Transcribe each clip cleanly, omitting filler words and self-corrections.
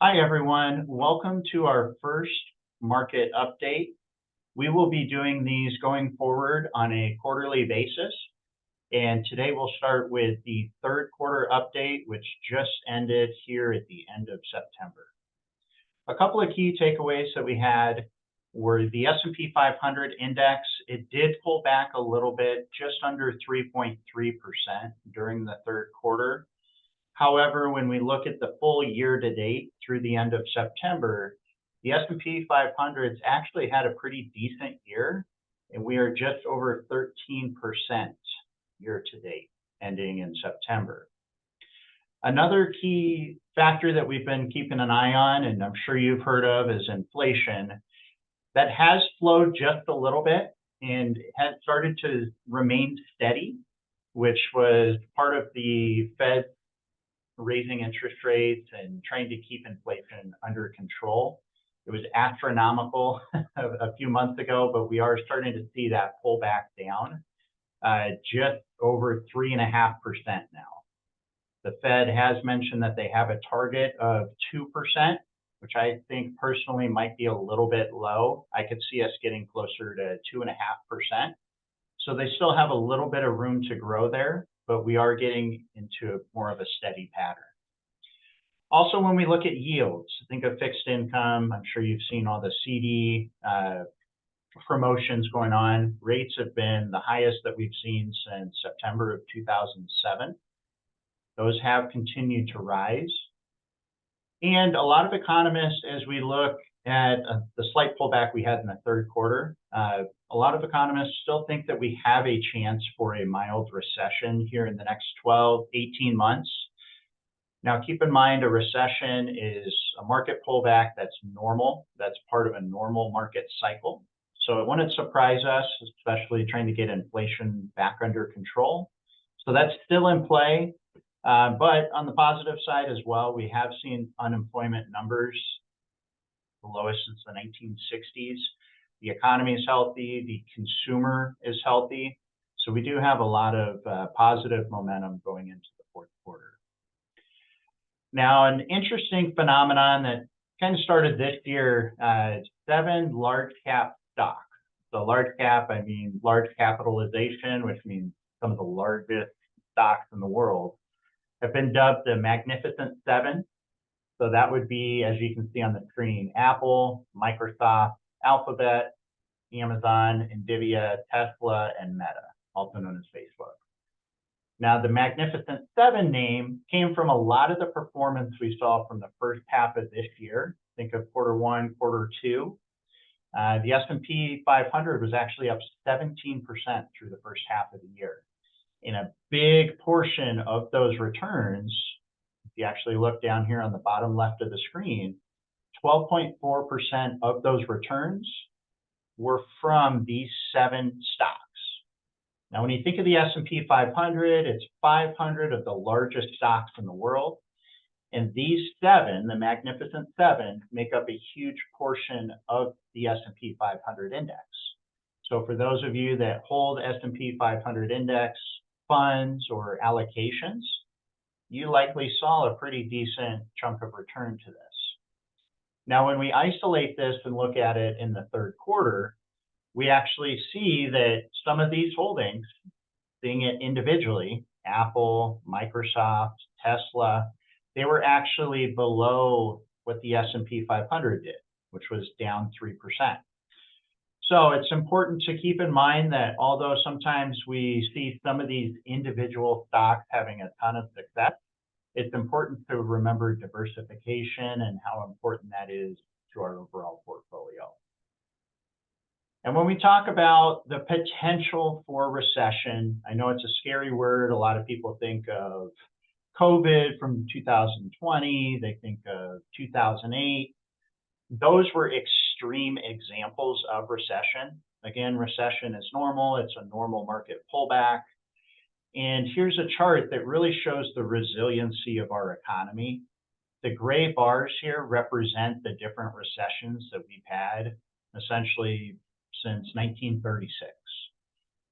Hi, everyone. Welcome to our first market update. We will be doing these going forward on a quarterly basis. And today we'll start with the third quarter update, which just ended here at the end of September. A couple of key takeaways that we had were the S&P 500 index. It did pull back a little bit, just under 3.3% during the third quarter. However, when we look at the full year to date through the end of September, the S&P 500's actually had a pretty decent year, and we are just over 13% year to date, ending in September. Another key factor that we've been keeping an eye on, and I'm sure you've heard of, is inflation. That has slowed just a little bit and has started to remain steady, which was part of the Fed raising interest rates and trying to keep inflation under control. It was astronomical a few months ago, but we are starting to see that pull back down, just over 3.5% now. The Fed has mentioned that they have a target of 2%, which I think personally might be a little bit low. I could see us getting closer to 2.5%. So they still have a little bit of room to grow there, but we are getting into more of a steady pattern. Also, when we look at yields, think of fixed income. I'm sure you've seen all the CD promotions going on. Rates have been the highest that we've seen since September of 2007. Those have continued to rise. And a lot of economists, as we look at the slight pullback we had in the third quarter, a lot of economists still think that we have a chance for a mild recession here in the next 12, 18 months. Now, keep in mind, a recession is a market pullback that's normal. That's part of a normal market cycle. So it wouldn't surprise us, especially trying to get inflation back under control. So that's still in play. But on the positive side as well, we have seen unemployment numbers the lowest since the 1960s. The economy is healthy. The consumer is healthy. So we do have a lot of positive momentum going into the fourth quarter. Now, an interesting phenomenon that kind of started this year, 7 large cap stocks. So large cap, I mean large capitalization, which means some of the largest stocks in the world, have been dubbed the Magnificent Seven. So that would be, as you can see on the screen, Apple, Microsoft, Alphabet, Amazon, Nvidia, Tesla, and Meta, also known as Facebook. Now, the Magnificent Seven name came from a lot of the performance we saw from the first half of this year. Think of quarter one, quarter two. The S&P 500 was actually up 17% through the first half of the year. In a big portion of those returns, if you actually look down here on the bottom left of the screen, 12.4% of those returns were from these 7 stocks. Now, when you think of the S&P 500, it's 500 of the largest stocks in the world. And these 7, the Magnificent Seven, make up a huge portion of the S&P 500 index. So for those of you that hold S&P 500 index funds or allocations, you likely saw a pretty decent chunk of return to this. Now, when we isolate this and look at it in the third quarter, we actually see that some of these holdings, seeing it individually, Apple, Microsoft, Tesla, they were actually below what the S&P 500 did, which was down 3%. So it's important to keep in mind that although sometimes we see some of these individual stocks having a ton of success, it's important to remember diversification and how important that is to our overall portfolio. And when we talk about the potential for recession, I know it's a scary word. A lot of people think of COVID from 2020. They think of 2008. Those were extreme examples of recession. Again, recession is normal. It's a normal market pullback. And here's a chart that really shows the resiliency of our economy. The gray bars here represent the different recessions that we've had, essentially since 1936.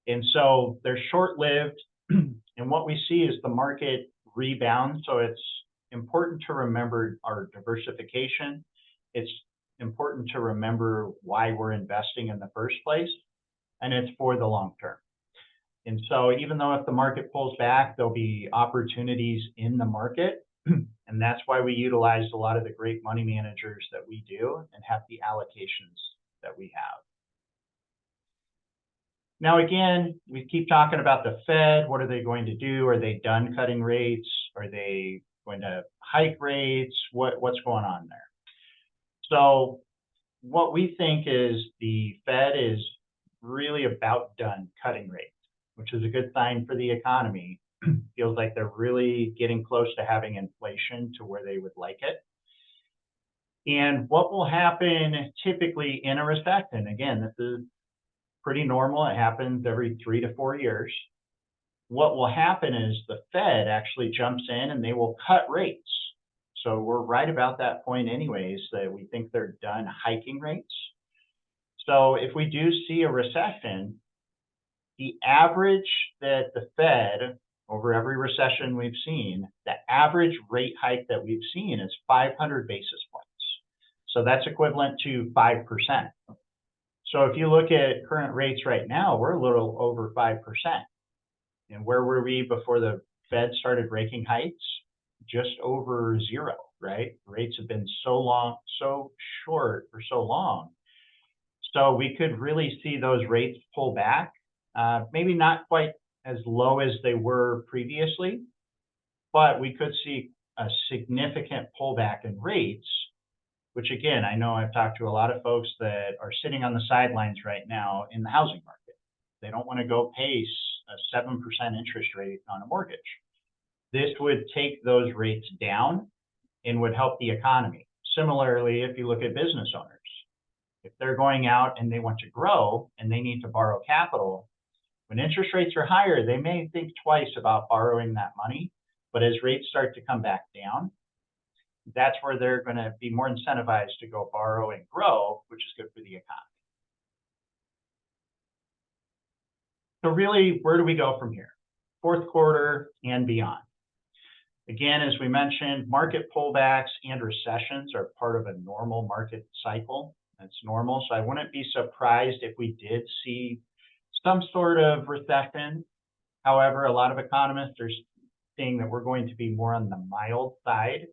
And so they're short-lived. And what we see is the market rebounds. So it's important to remember our diversification. It's important to remember why we're investing in the first place, and it's for the long term. And so even though if the market pulls back, there'll be opportunities in the market. And that's why we utilized a lot of the great money managers that we do and have the allocations that we have. Now, again, we keep talking about the Fed. What are they going to do? Are they done cutting rates? Are they going to hike rates? What's going on there? So what we think is the Fed is really about done cutting rates, which is a good sign for the economy. Feels like they're really getting close to having inflation to where they would like it. And what will happen typically in a recession, again, this is pretty normal. It happens every 3 to 4 years. What will happen is the Fed actually jumps in and they will cut rates. So we're right about that point anyways, that we think they're done hiking rates. So if we do see a recession, the average that the Fed, over every recession we've seen, the average rate hike that we've seen is 500 basis points. So that's equivalent to 5%. So if you look at current rates right now, we're a little over 5%. And where were we before the Fed started raking hikes? Just over zero, right? Rates have been so short for so long. So we could really see those rates pull back, maybe not quite as low as they were previously, but we could see a significant pullback in rates, which again, I know I've talked to a lot of folks that are sitting on the sidelines right now in the housing market. They don't want to go pay a 7% interest rate on a mortgage. This would take those rates down and would help the economy. Similarly, if you look at business owners, if they're going out and they want to grow and they need to borrow capital, when interest rates are higher, they may think twice about borrowing that money. But as rates start to come back down, that's where they're going to be more incentivized to go borrow and grow, which is good for the economy. So really, where do we go from here? Fourth quarter and beyond. Again, as we mentioned, market pullbacks and recessions are part of a normal market cycle. That's normal. So I wouldn't be surprised if we did see some sort of recession. However, a lot of economists are saying that we're going to be more on the mild side,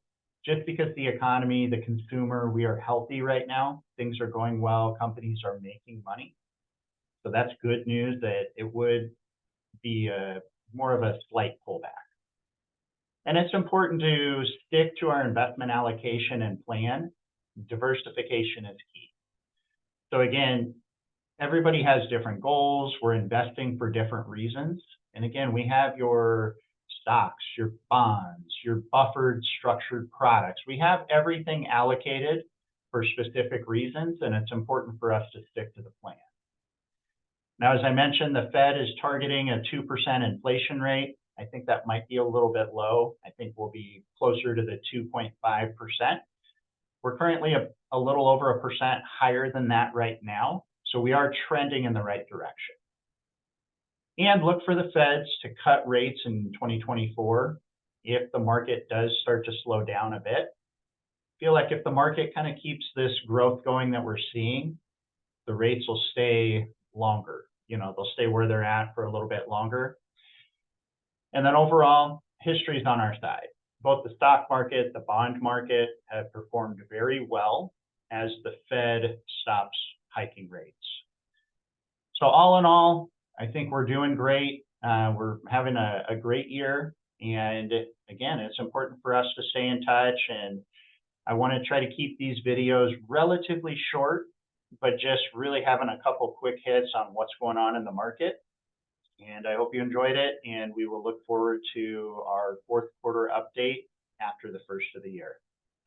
just because the economy, the consumer, we are healthy right now. Things are going well. Companies are making money. So that's good news that it would be more of a slight pullback. And it's important to stick to our investment allocation and plan. Diversification is key. So again, everybody has different goals. We're investing for different reasons. And again, we have your stocks, your bonds, your buffered structured products. We have everything allocated for specific reasons, and it's important for us to stick to the plan. Now, as I mentioned, the Fed is targeting a 2% inflation rate. I think that might be a little bit low. I think we'll be closer to the 2.5%. We're currently a little over 1% higher than that right now. So we are trending in the right direction. And look for the Feds to cut rates in 2024 if the market does start to slow down a bit. I feel like if the market kind of keeps this growth going that we're seeing, the rates will stay longer. They'll stay where they're at for a little bit longer. And then overall, history is on our side. Both the stock market, the bond market have performed very well as the Fed stops hiking rates. So all in all, I think we're doing great. We're having a great year. And again, it's important for us to stay in touch. And I want to try to keep these videos relatively short, but just really having a couple quick hits on what's going on in the market. And I hope you enjoyed it. And we will look forward to our fourth quarter update after the first of the year.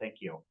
Thank you.